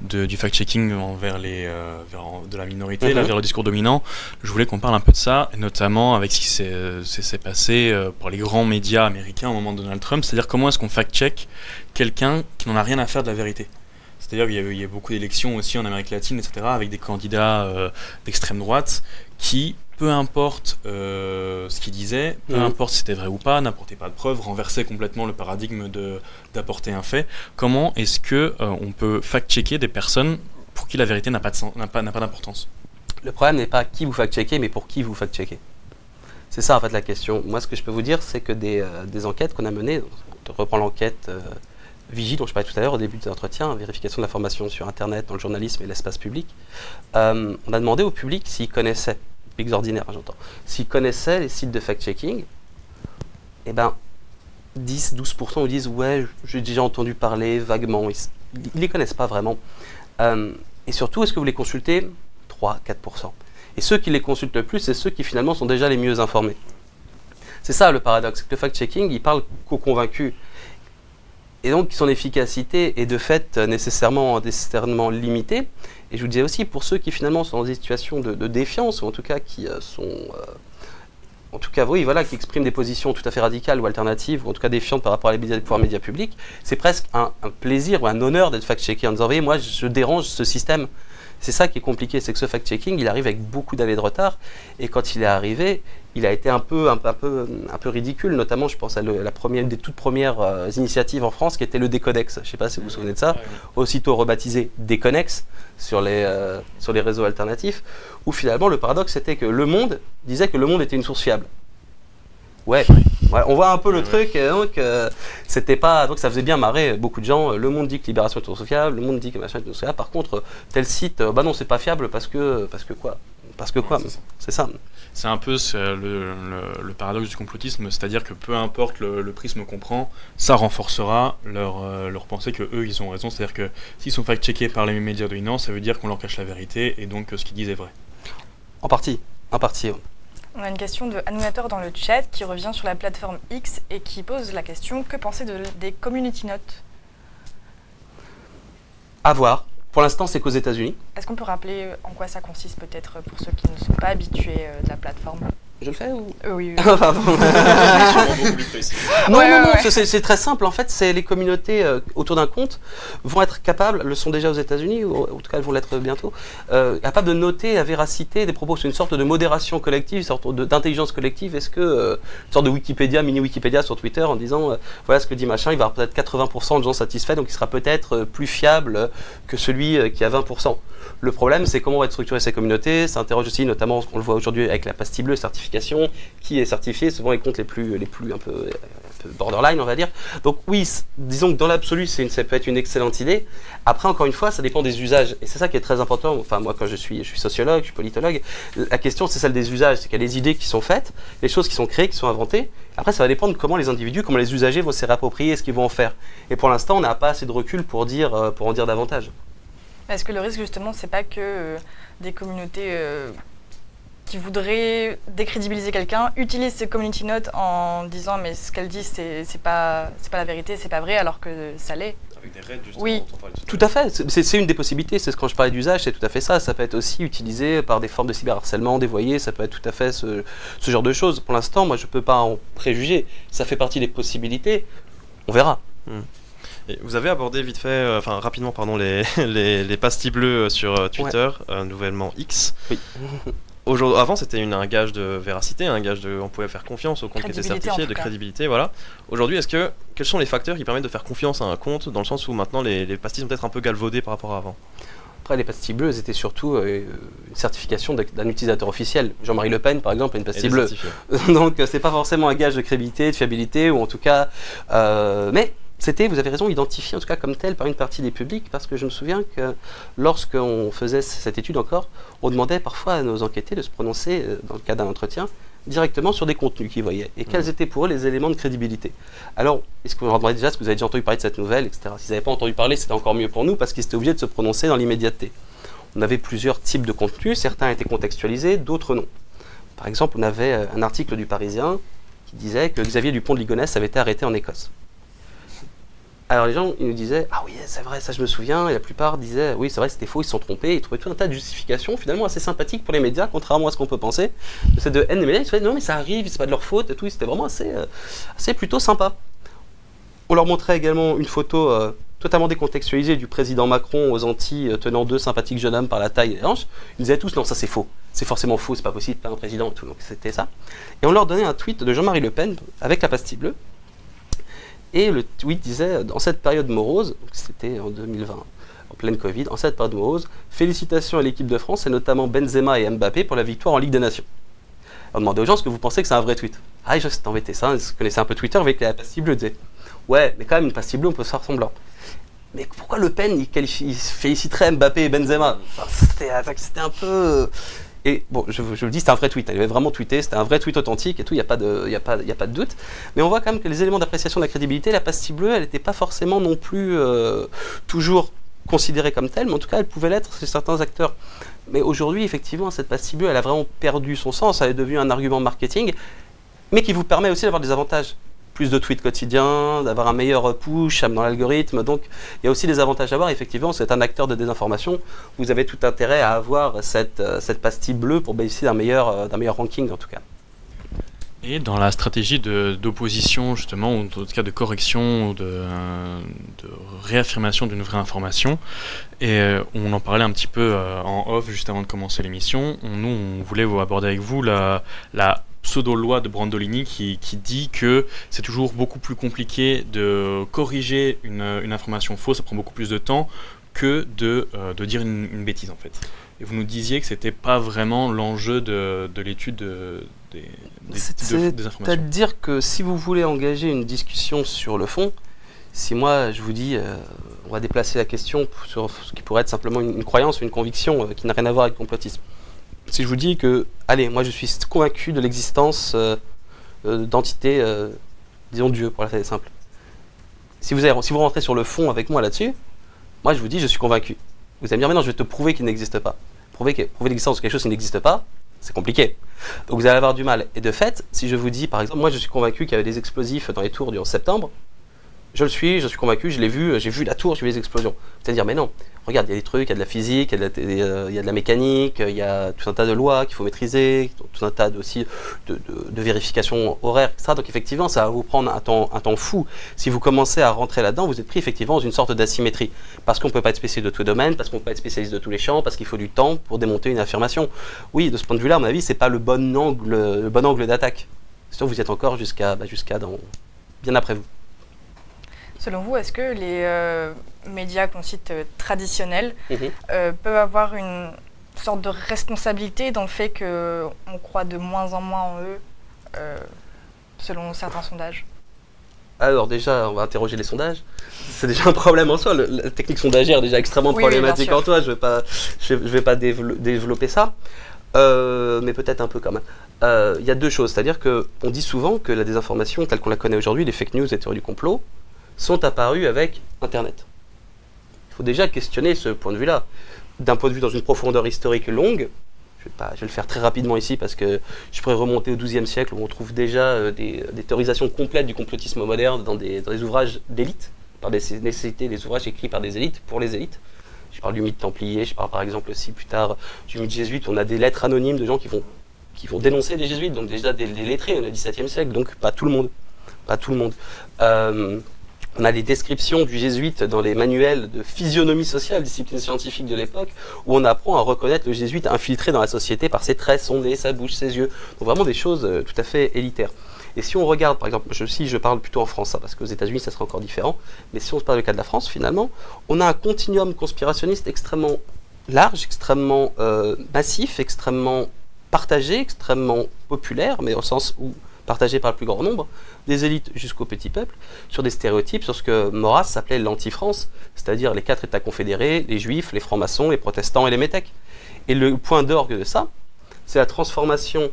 du fact-checking de la minorité, là, vers le discours dominant. Je voulais qu'on parle un peu de ça, notamment avec ce qui s'est passé pour les grands médias américains au moment de Donald Trump, c'est-à-dire comment est-ce qu'on fact-check quelqu'un qui n'en a rien à faire de la vérité. C'est-à-dire qu'il y a eu beaucoup d'élections aussi en Amérique latine, etc., avec des candidats d'extrême droite qui, peu importe ce qu'ils disaient, peu importe si c'était vrai ou pas, n'apportaient pas de preuves, renversaient complètement le paradigme d'apporter un fait. Comment est-ce que on peut fact-checker des personnes pour qui la vérité n'a pas d'importance ? Le problème n'est pas qui vous fact-checkez, mais pour qui vous fact-checkez. C'est ça en fait la question. Moi, ce que je peux vous dire, c'est que des enquêtes qu'on a menées, on reprend l'enquête Vigie, dont je parlais tout à l'heure au début de l'entretien, vérification de l'information sur Internet, dans le journalisme et l'espace public, on a demandé au public s'ils connaissaient, publics ordinaires, j'entends, s'ils connaissaient les sites de fact-checking. Eh ben, 10-12% nous disent « ouais, j'ai déjà entendu parler vaguement », ils les connaissent pas vraiment. Et surtout, est-ce que vous les consultez ? 3-4%. Et ceux qui les consultent le plus, c'est ceux qui finalement sont déjà les mieux informés. C'est ça le paradoxe, que le fact-checking, il parle qu'aux convaincus. Et donc son efficacité est de fait nécessairement limitée. Et je vous disais aussi, pour ceux qui finalement sont dans des situations de défiance, ou en tout cas qui qui expriment des positions tout à fait radicales ou alternatives, ou en tout cas défiantes par rapport à les pouvoirs médias publics, c'est presque un plaisir ou un honneur d'être fact-checké en disant « voyez, moi je dérange ce système ». C'est ça qui est compliqué, c'est que ce fact-checking, il arrive avec beaucoup d'années de retard, et quand il est arrivé, il a été un peu ridicule, notamment je pense à une des toutes premières initiatives en France qui était le Décodex. Je ne sais pas si vous vous souvenez de ça, aussitôt rebaptisé Déconnex sur les réseaux alternatifs, où finalement le paradoxe c'était que Le Monde disait que Le Monde était une source fiable. Ouais, on voit un peu le truc, et donc c'était pas, donc ça faisait bien marrer beaucoup de gens. Le Monde dit que Libération est une source fiable, Le Monde dit que machin est une source fiable. Par contre, tel site, bah non, c'est pas fiable parce que quoi ? C'est ça. C'est un peu le paradoxe du complotisme, c'est-à-dire que peu importe le prisme qu'on prend, ça renforcera leur pensée que eux ils ont raison. C'est-à-dire que s'ils sont fact-checkés par les médias dominants, ça veut dire qu'on leur cache la vérité et donc ce qu'ils disent est vrai. En partie. On a une question de Animateur dans le chat qui revient sur la plateforme X et qui pose la question: que penser des community notes? À voir. Pour l'instant, c'est qu'aux États-Unis. Est-ce qu'on peut rappeler en quoi ça consiste peut-être pour ceux qui ne sont pas habitués de la plateforme? Je le fais ou... Oui. Pardon. Sûrement beaucoup plus précis. Non, Ouais, non, non, ouais. c'est très simple. En fait, c'est les communautés autour d'un compte vont être capables, le sont déjà aux États-Unis, ou en tout cas elles vont l'être bientôt, capables de noter la véracité des propos. C'est une sorte de modération collective, une sorte d'intelligence collective. Est-ce que une sorte de Wikipédia, mini Wikipédia sur Twitter en disant voilà ce que dit machin, il va avoir peut-être 80% de gens satisfaits, donc il sera peut-être plus fiable que celui qui a 20%. Le problème, c'est comment on va être structuré ces communautés. Ça interroge aussi, notamment, on le voit aujourd'hui avec la pastille bleue, certification, qui est certifié, souvent les comptes les plus un peu borderline, on va dire. Donc oui, disons que dans l'absolu, ça peut être une excellente idée. Après, encore une fois, ça dépend des usages. Et c'est ça qui est très important. Enfin, moi, quand je suis sociologue, je suis politologue, la question, c'est celle des usages. C'est qu'il y a les idées qui sont faites, les choses qui sont créées, qui sont inventées. Après, ça va dépendre de comment les individus, comment les usagers vont se réapproprier ce qu'ils vont en faire. Et pour l'instant, on n'a pas assez de recul pour en dire davantage. Est-ce que le risque, justement, c'est pas que des communautés qui voudraient décrédibiliser quelqu'un utilisent ces community notes en disant mais ce qu'elle dit, c'est pas la vérité, c'est pas vrai, alors que ça l'est? Avec des raids, justement, Oui. dont on parlait tout à Tout à fait, c'est une des possibilités, c'est quand je parlais d'usage, c'est tout à fait ça. Ça peut être aussi utilisé par des formes de cyberharcèlement dévoyé, ça peut être tout à fait ce genre de choses. Pour l'instant, moi je peux pas en préjuger, ça fait partie des possibilités, on verra. Et vous avez abordé vite fait, enfin rapidement, pardon, les pastilles bleues sur Twitter, nouvellement X. Oui. Avant, c'était un gage de véracité, un gage de, on pouvait faire confiance au compte qui était Crédibilité, certifié, en tout de cas. crédibilité, voilà. Aujourd'hui, quels sont les facteurs qui permettent de faire confiance à un compte, dans le sens où maintenant les pastilles sont peut-être un peu galvaudées par rapport à avant? Après, les pastilles bleues, c'était surtout une certification d'un utilisateur officiel. Jean-Marie Le Pen, par exemple, a une Et pastille des bleue. certifiés. Donc, c'est pas forcément un gage de crédibilité, de fiabilité, ou en tout cas... mais c'était, vous avez raison, identifié en tout cas comme tel par une partie des publics, parce que je me souviens que lorsqu'on faisait cette étude encore, on demandait parfois à nos enquêtés de se prononcer, dans le cas d'un entretien, directement sur des contenus qu'ils voyaient, et quels étaient pour eux les éléments de crédibilité. Alors, est-ce que vous leur demandez déjà ce que vous avez déjà entendu parler de cette nouvelle, etc. S'ils n'avaient pas entendu parler, c'était encore mieux pour nous, parce qu'ils étaient obligés de se prononcer dans l'immédiateté. On avait plusieurs types de contenus, certains étaient contextualisés, d'autres non. Par exemple, on avait un article du Parisien qui disait que Xavier Dupont de Ligonnès avait été arrêté en Écosse. Alors les gens, ils nous disaient « Ah oui, c'est vrai, ça je me souviens », et la plupart disaient « Oui, c'est vrai, c'était faux, ils se sont trompés », ils trouvaient tout un tas de justifications, finalement assez sympathiques pour les médias, contrairement à ce qu'on peut penser. C'est de haine des médias, ils se disaient « Non, mais ça arrive, c'est pas de leur faute », et tout, c'était vraiment assez plutôt sympa. On leur montrait également une photo totalement décontextualisée du président Macron aux Antilles, tenant deux sympathiques jeunes hommes par la taille et les hanches. Ils disaient tous « Non, ça c'est faux, c'est forcément faux, c'est pas possible, pas un président », et tout, donc c'était ça. Et on leur donnait un tweet de Jean-Marie Le Pen, avec la pastille bleue, et le tweet disait, dans cette période morose, c'était en 2020, en pleine Covid, en cette période morose, félicitations à l'équipe de France, et notamment Benzema et Mbappé pour la victoire en Ligue des Nations. On demandait aux gens, est-ce que vous pensez que c'est un vrai tweet? Ah, je sais, embêté ça, vous connaissez un peu Twitter avec la pastille bleue, disait. Ouais, mais quand même, une pastille bleue, on peut se faire semblant. Mais pourquoi Le Pen, il féliciterait Mbappé et Benzema? Enfin, c'était un peu... Et bon, je vous le dis, c'était un vrai tweet. Il avait vraiment tweeté, c'était un vrai tweet authentique et tout, il n'y a pas de doute. Mais on voit quand même que les éléments d'appréciation de la crédibilité, la pastille bleue, elle n'était pas forcément non plus toujours considérée comme telle, mais en tout cas, elle pouvait l'être chez certains acteurs. Mais aujourd'hui, effectivement, cette pastille bleue, elle a vraiment perdu son sens, elle est devenue un argument marketing, mais qui vous permet aussi d'avoir des avantages. Plus de tweets quotidiens, d'avoir un meilleur push dans l'algorithme. Donc, il y a aussi des avantages à avoir. Effectivement, c'est un acteur de désinformation. Vous avez tout intérêt à avoir cette pastille bleue pour bénéficier d'un meilleur ranking, en tout cas. Et dans la stratégie d'opposition, justement, ou en tout cas de correction, ou de réaffirmation d'une vraie information, et on en parlait un petit peu en off juste avant de commencer l'émission, on voulait vous aborder avec vous la pseudo-loi de Brandolini qui dit que c'est toujours beaucoup plus compliqué de corriger une information fausse, ça prend beaucoup plus de temps que de dire une bêtise en fait. Et vous nous disiez que c'était pas vraiment l'enjeu de l'étude des informations. C'est-à-dire que si vous voulez engager une discussion sur le fond, si moi je vous dis on va déplacer la question sur ce qui pourrait être simplement une croyance ou une conviction qui n'a rien à voir avec le complotisme. Si je vous dis que, allez, moi je suis convaincu de l'existence d'entités, disons Dieu, pour la faire simple. Si vous rentrez sur le fond avec moi là-dessus, moi je vous dis je suis convaincu. Vous allez me dire, mais non, je vais te prouver qu'il n'existe pas. Prouver l'existence de quelque chose qui n'existe pas, c'est compliqué. Donc vous allez avoir du mal. Et de fait, si je vous dis, par exemple, moi je suis convaincu qu'il y avait des explosifs dans les tours du 11 septembre, je suis convaincu, je l'ai vu, j'ai vu la tour, j'ai vu les explosions. C'est-à-dire, mais non, regarde, il y a des trucs, il y a de la physique, il y a de la mécanique, il y a tout un tas de lois qu'il faut maîtriser, tout un tas aussi de vérifications horaires, etc. Donc effectivement, ça va vous prendre un temps fou. Si vous commencez à rentrer là-dedans, vous êtes pris effectivement dans une sorte d'asymétrie. Parce qu'on ne peut pas être spécialiste de tout domaine, parce qu'on ne peut pas être spécialiste de tous les champs, parce qu'il faut du temps pour démonter une affirmation. Oui, de ce point de vue-là, à mon avis, c'est pas le bon angle d'attaque. Sinon, vous êtes encore jusqu'à bien après vous. Selon vous, est-ce que les médias qu'on cite traditionnels peuvent avoir une sorte de responsabilité dans le fait qu'on croit de moins en moins en eux, selon certains sondages? Alors déjà, on va interroger les sondages. C'est déjà un problème en soi. La technique sondagère est déjà extrêmement problématique en toi. Je vais pas développer ça. Mais peut-être un peu quand même. Il y a deux choses. C'est-à-dire qu'on dit souvent que la désinformation, telle qu'on la connaît aujourd'hui, les fake news et les théories du complot, sont apparus avec Internet. Il faut déjà questionner ce point de vue-là. D'un point de vue dans une profondeur historique longue, je vais le faire très rapidement ici parce que je pourrais remonter au XIIe siècle où on trouve déjà des théorisations complètes du complotisme moderne dans des ouvrages d'élite, par des nécessités, des ouvrages écrits par des élites, pour les élites. Je parle du mythe templier, je parle par exemple aussi plus tard du mythe jésuite, on a des lettres anonymes de gens qui vont dénoncer les jésuites, donc déjà des lettrés au XVIIe siècle, donc pas tout le monde. Pas tout le monde. On a les descriptions du jésuite dans les manuels de physionomie sociale, discipline scientifique de l'époque, où on apprend à reconnaître le jésuite infiltré dans la société par ses traits, son nez, sa bouche, ses yeux. Donc vraiment des choses tout à fait élitaires. Et si on regarde, par exemple, je parle plutôt en France, parce qu'aux États-Unis ça serait encore différent, mais si on se parle du cas de la France, finalement, on a un continuum conspirationniste extrêmement large, extrêmement massif, extrêmement partagé, extrêmement populaire, mais au sens où partagé par le plus grand nombre, des élites jusqu'au petit peuple, sur des stéréotypes, sur ce que Maurras s'appelait l'anti-France, c'est-à-dire les 4 États confédérés, les juifs, les francs-maçons, les protestants et les métèques. Et le point d'orgue de ça, c'est la transformation,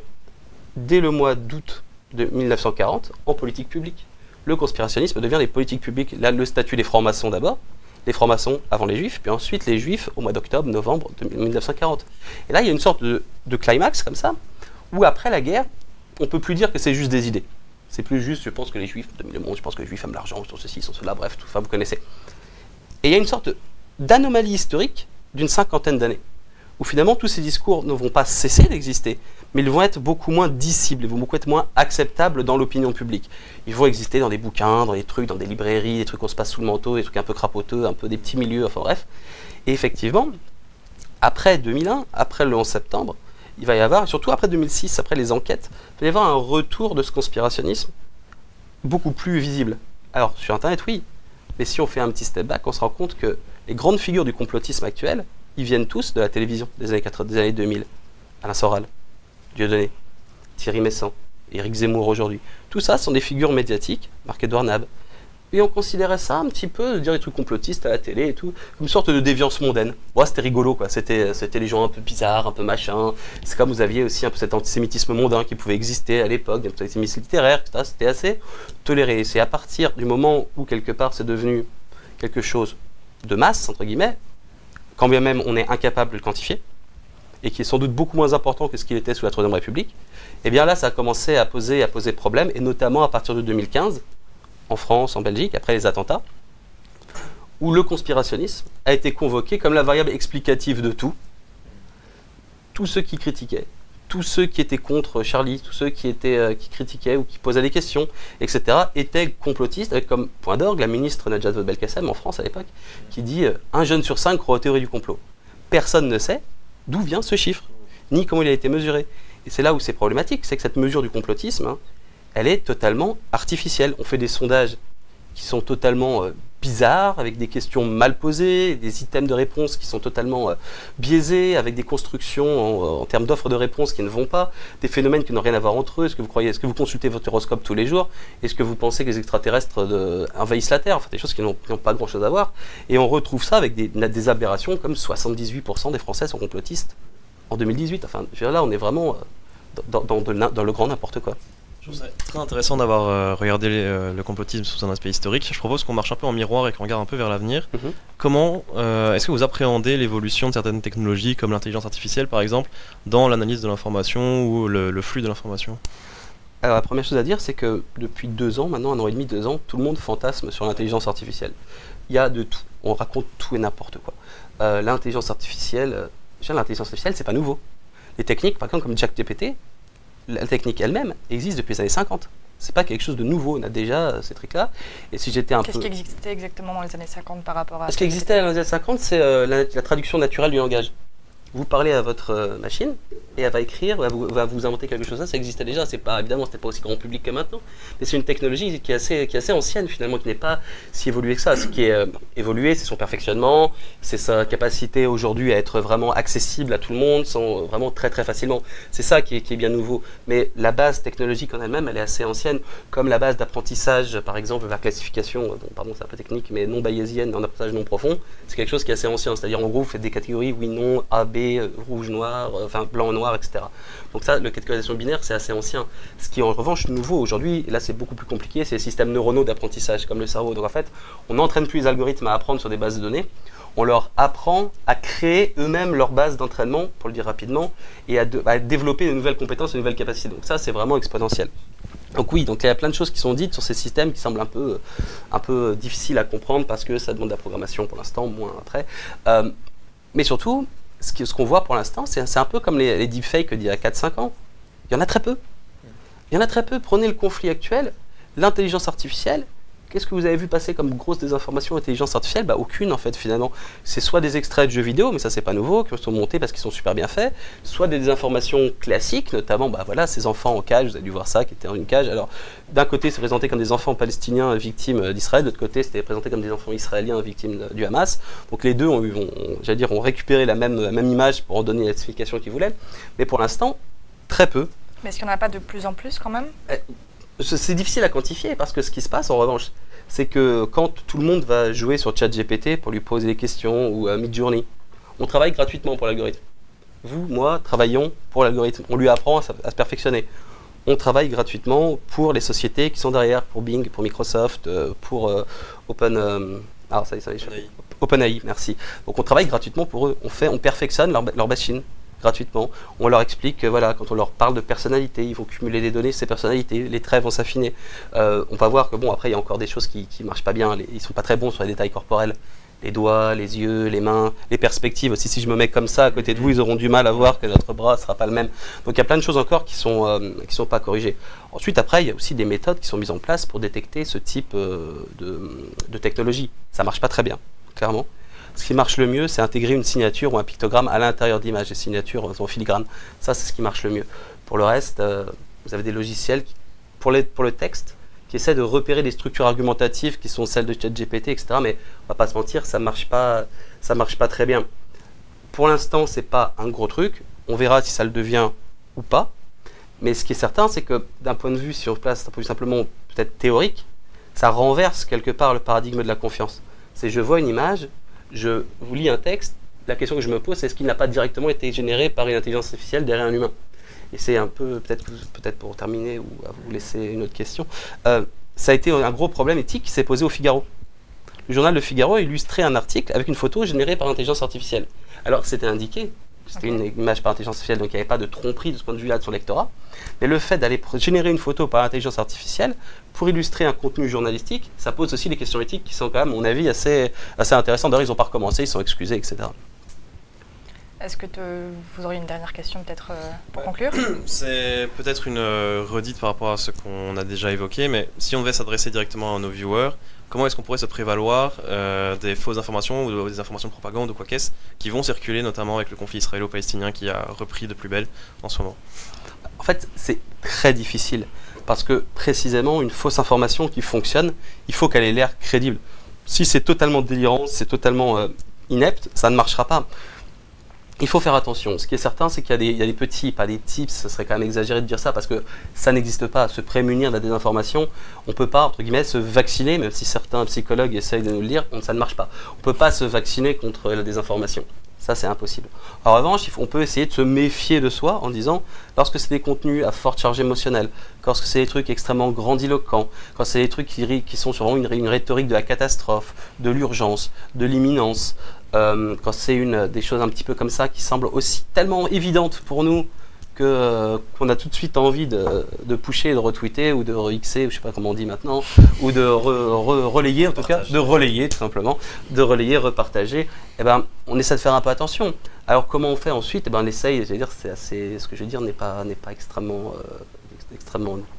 dès le mois d'août de 1940, en politique publique. Le conspirationnisme devient les politiques publiques, là, le statut des francs-maçons d'abord, les francs-maçons avant les juifs, puis ensuite les juifs au mois d'octobre, novembre de 1940. Et là, il y a une sorte de climax comme ça, où après la guerre, on ne peut plus dire que c'est juste des idées. C'est plus juste, je pense que les juifs dominent le monde, je pense que les juifs aiment l'argent, sont ceci, sont cela, bref, tout ça, vous connaissez. Et il y a une sorte d'anomalie historique d'une 50aine d'années, où finalement tous ces discours ne vont pas cesser d'exister, mais ils vont être beaucoup moins dissibles, ils vont beaucoup être moins acceptables dans l'opinion publique. Ils vont exister dans des bouquins, dans des trucs, dans des librairies, des trucs qu'on se passe sous le manteau, des trucs un peu crapoteux, un peu des petits milieux, enfin bref. Et effectivement, après 2001, après le 11 septembre, il va y avoir, et surtout après 2006, après les enquêtes, il va y avoir un retour de ce conspirationnisme beaucoup plus visible. Alors, sur Internet, oui, mais si on fait un petit step back, on se rend compte que les grandes figures du complotisme actuel, ils viennent tous de la télévision des années 2000. Alain Soral, Dieudonné, Thierry Messant, Éric Zemmour aujourd'hui. Tout ça sont des figures médiatiques, Marc-Edouard Nab. Et on considérait ça un petit peu, de dire des trucs complotistes à la télé et tout, comme une sorte de déviance mondaine. Bon, c'était rigolo, quoi. C'était les gens un peu bizarres, un peu machin. C'est comme vous aviez aussi un peu cet antisémitisme mondain qui pouvait exister à l'époque, des antisémitisme littéraire, etc. C'était assez toléré. C'est à partir du moment où, quelque part, c'est devenu quelque chose de masse, entre guillemets, quand bien même on est incapable de le quantifier, et qui est sans doute beaucoup moins important que ce qu'il était sous la Troisième République, et bien là, ça a commencé à poser problème, et notamment à partir de 2015, en France, en Belgique, après les attentats, où le conspirationnisme a été convoqué comme la variable explicative de tout. Tous ceux qui critiquaient, tous ceux qui étaient contre Charlie, tous ceux qui critiquaient ou qui posaient des questions, etc., étaient complotistes, avec comme point d'orgue la ministre Najat Vallaud-Belkacem en France à l'époque, qui dit « Un jeune sur 5 croit aux théories du complot ». Personne ne sait d'où vient ce chiffre, ni comment il a été mesuré. Et c'est là où c'est problématique, c'est que cette mesure du complotisme, elle est totalement artificielle. On fait des sondages qui sont totalement bizarres, avec des questions mal posées, des items de réponse qui sont totalement biaisés, avec des constructions en termes d'offres de réponse qui ne vont pas, des phénomènes qui n'ont rien à voir entre eux. Est-ce que vous consultez votre horoscope tous les jours? Est-ce que vous pensez que les extraterrestres envahissent la Terre? Enfin, des choses qui n'ont pas grand-chose à voir. Et on retrouve ça avec des aberrations comme 78% des Français sont complotistes en 2018. Enfin, là, on est vraiment dans le grand n'importe quoi. Je trouve ça très intéressant d'avoir regardé le complotisme sous un aspect historique. Je propose qu'on marche un peu en miroir et qu'on regarde un peu vers l'avenir. Comment est-ce que vous appréhendez l'évolution de certaines technologies comme l'intelligence artificielle par exemple dans l'analyse de l'information ou le flux de l'information? Alors la première chose à dire, c'est que depuis 2 ans, maintenant 1 an et demi, 2 ans, tout le monde fantasme sur l'intelligence artificielle. Il y a de tout, on raconte tout et n'importe quoi. L'intelligence artificielle, c'est pas nouveau. Les techniques, par exemple comme ChatGPT, la technique elle-même existe depuis les années 50. C'est pas quelque chose de nouveau, on a déjà ces trucs-là. Et si j'étais Qu'est-ce qui existait exactement dans les années 50 par rapport à... Ce qui existait dans les années 50, c'est la traduction naturelle du langage. Vous parlez à votre machine et elle va écrire, va vous inventer quelque chose. Ça existait déjà. C'est pas, évidemment, c'était pas aussi grand public que maintenant, mais c'est une technologie qui est assez ancienne finalement, qui n'est pas si évoluée que ça. Ce qui est évolué, c'est son perfectionnement, c'est sa capacité aujourd'hui à être vraiment accessible à tout le monde, vraiment très très facilement. C'est ça qui est bien nouveau. Mais la base technologique en elle-même, elle est assez ancienne, comme la base d'apprentissage, par exemple, vers classification. Bon, pardon, c'est un peu technique, mais non bayésienne, en apprentissage non profond, c'est quelque chose qui est assez ancien. C'est-à-dire, en gros, vous faites des catégories oui, non, A, B, rouge, noir, enfin blanc, noir, etc. Donc ça, la catégorisation binaire, c'est assez ancien. Ce qui est en revanche nouveau aujourd'hui, et là c'est beaucoup plus compliqué, c'est les systèmes neuronaux d'apprentissage, comme le cerveau. Donc en fait, on n'entraîne plus les algorithmes à apprendre sur des bases de données, on leur apprend à créer eux-mêmes leur base d'entraînement, pour le dire rapidement, et à développer de nouvelles compétences, de nouvelles capacités. Donc ça, c'est vraiment exponentiel. Donc oui, donc il y a plein de choses qui sont dites sur ces systèmes qui semblent un peu difficiles à comprendre parce que ça demande de la programmation pour l'instant, moins après. Mais surtout, ce qu'on voit pour l'instant, c'est un peu comme les deepfakes d'il y a 4-5 ans. Il y en a très peu. Il y en a très peu. Prenez le conflit actuel, l'intelligence artificielle. Qu'est-ce que vous avez vu passer comme grosse désinformation intelligence artificielle? Aucune en fait finalement. C'est soit des extraits de jeux vidéo, mais ça c'est pas nouveau, qui sont montés parce qu'ils sont super bien faits, soit des désinformations classiques, notamment voilà, ces enfants en cage, vous avez dû voir ça, qui étaient dans une cage. Alors d'un côté c'est présenté comme des enfants palestiniens victimes d'Israël, de l'autre côté c'était présenté comme des enfants israéliens victimes du Hamas. Donc les deux ont récupéré la même image pour en donner l'explication qu'ils voulaient. Mais pour l'instant, très peu. Mais est-ce qu'il n'y en a pas de plus en plus quand même? C'est difficile à quantifier parce que ce qui se passe en revanche, c'est que quand tout le monde va jouer sur ChatGPT pour lui poser des questions ou Midjourney, on travaille gratuitement pour l'algorithme. Vous, moi, travaillons pour l'algorithme. On lui apprend à se perfectionner. On travaille gratuitement pour les sociétés qui sont derrière, pour Bing, pour Microsoft, pour OpenAI, merci. Donc on travaille gratuitement pour eux. On perfectionne leur machine gratuitement. On leur explique que voilà, quand on leur parle de personnalité, ils vont cumuler des données, ces personnalités, les traits vont s'affiner. On va voir que bon, après il y a encore des choses qui marchent pas bien. Ils sont pas très bons sur les détails corporels. Les doigts, les yeux, les mains, les perspectives aussi. Si je me mets comme ça à côté de vous, ils auront du mal à voir que notre bras ne sera pas le même. Donc il y a plein de choses encore qui sont pas corrigées. Ensuite, après, il y a aussi des méthodes qui sont mises en place pour détecter ce type de technologie. Ça marche pas très bien, clairement. Ce qui marche le mieux, c'est intégrer une signature ou un pictogramme à l'intérieur d'images. Les signatures en filigrane. Ça, c'est ce qui marche le mieux. Pour le reste, vous avez des logiciels pour le texte qui essaient de repérer des structures argumentatives qui sont celles de ChatGPT, etc. Mais on va pas se mentir, ça marche pas très bien. Pour l'instant, c'est pas un gros truc. On verra si ça le devient ou pas. Mais ce qui est certain, c'est que d'un point de vue sur place, d'un point de vue simplement peut-être théorique, ça renverse quelque part le paradigme de la confiance. C'est je vois une image, je vous lis un texte, la question que je me pose, c'est est-ce qu'il n'a pas directement été généré par une intelligence artificielle derrière un humain? Et c'est un peu, peut-être pour terminer ou à vous laisser une autre question, ça a été un gros problème éthique qui s'est posé au Figaro. Le journal Le Figaro a illustré un article avec une photo générée par intelligence artificielle. Alors c'était indiqué, c'était une image par intelligence artificielle, donc il n'y avait pas de tromperie de ce point de vue-là de son lectorat, mais le fait d'aller générer une photo par intelligence artificielle pour illustrer un contenu journalistique, ça pose aussi des questions éthiques qui sont quand même, à mon avis, assez intéressantes. D'ailleurs, ils n'ont pas recommencé, ils sont excusés, etc. Est-ce que vous auriez une dernière question peut-être pour conclure? C'est peut-être une redite par rapport à ce qu'on a déjà évoqué, mais si on devait s'adresser directement à nos viewers, comment est-ce qu'on pourrait se prévaloir des fausses informations ou des informations de propagande ou quoi qu'est-ce qui vont circuler, notamment avec le conflit israélo-palestinien qui a repris de plus belle en ce moment? En fait, c'est très difficile parce que précisément une fausse information qui fonctionne, il faut qu'elle ait l'air crédible. Si c'est totalement délirant, c'est totalement inepte, ça ne marchera pas. Il faut faire attention. Ce qui est certain, c'est qu'il y a des petits, pas des tips, ce serait quand même exagéré de dire ça parce que ça n'existe pas. Se prémunir de la désinformation, on ne peut pas, entre guillemets, se vacciner, même si certains psychologues essayent de nous le dire, ça ne marche pas. On ne peut pas se vacciner contre la désinformation. Ça, c'est impossible. En revanche, on peut essayer de se méfier de soi en disant, lorsque c'est des contenus à forte charge émotionnelle, lorsque c'est des trucs extrêmement grandiloquents, quand c'est des trucs qui sont sur une rhétorique de la catastrophe, de l'urgence, de l'imminence, quand c'est des choses un petit peu comme ça qui semblent aussi tellement évidentes pour nous qu'on a tout de suite envie de pusher, de retweeter ou de re-xer, je sais pas comment on dit maintenant, ou de relayer en tout cas, de relayer tout simplement, de relayer, repartager, eh ben, on essaie de faire un peu attention. Alors comment on fait ensuite? Eh ben, on essaye, je veux dire, c'est assez, ce que je veux dire n'est pas extrêmement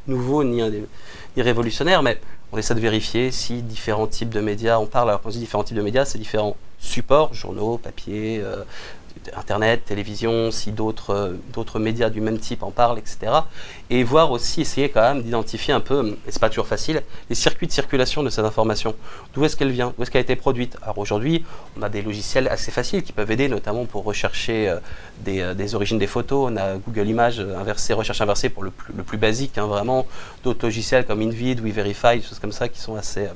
nouveau ni révolutionnaire, mais on essaie de vérifier si différents types de médias, on parle, alors quand on dit différents types de médias, c'est différents supports, journaux, papier, Internet, télévision, si d'autres médias du même type en parlent, etc. Et voir aussi, essayer quand même d'identifier un peu, et c'est pas toujours facile, les circuits de circulation de cette information. D'où est-ce qu'elle vient? Où est-ce qu'elle a été produite? Alors aujourd'hui, on a des logiciels assez faciles qui peuvent aider, notamment pour rechercher des origines des photos. On a Google Images inversée, recherche inversée pour le plus basique, hein, vraiment. D'autres logiciels comme InVid ou eVerify, des choses comme ça qui sont assez,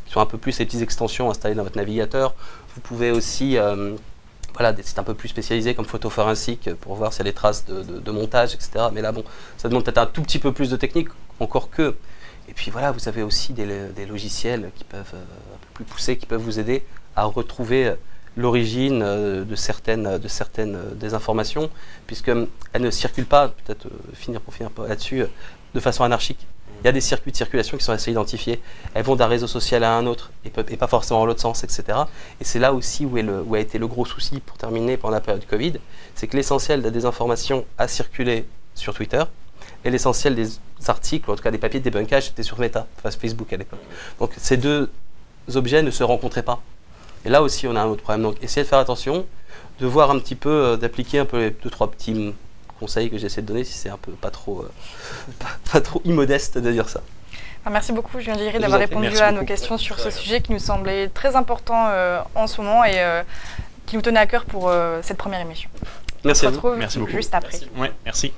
qui sont un peu plus ces petites extensions installées dans votre navigateur. Vous pouvez aussi voilà, des sites un peu plus spécialisés comme Photoforensic pour voir s'il y a des traces de montage, etc. Mais là, bon, ça demande peut-être un tout petit peu plus de technique, encore que. Et puis voilà, vous avez aussi des logiciels qui peuvent, un peu plus poussés, qui peuvent vous aider à retrouver l'origine de certaines des informations, puisqu'elles ne circulent pas, peut-être finir là-dessus, de façon anarchique. Il y a des circuits de circulation qui sont assez identifiés. Elles vont d'un réseau social à un autre et pas forcément dans l'autre sens, etc. Et c'est là aussi où a été le gros souci, pour terminer, pendant la période Covid, c'est que l'essentiel de la désinformation a circulé sur Twitter et l'essentiel des articles, ou en tout cas des papiers de débunkage, était sur Meta, enfin Facebook à l'époque. Donc ces deux objets ne se rencontraient pas. Et là aussi, on a un autre problème. Donc essayez de faire attention, de voir un petit peu, d'appliquer un peu les 2-3 petits conseils que j'essaie de donner, si c'est un peu pas trop immodeste de dire ça. Merci beaucoup, Julien Giry, d'avoir répondu à nos questions sur ce sujet qui nous semblait très important en ce moment et qui nous tenait à cœur pour cette première émission. Merci à vous. On se retrouve juste après. Ouais, merci.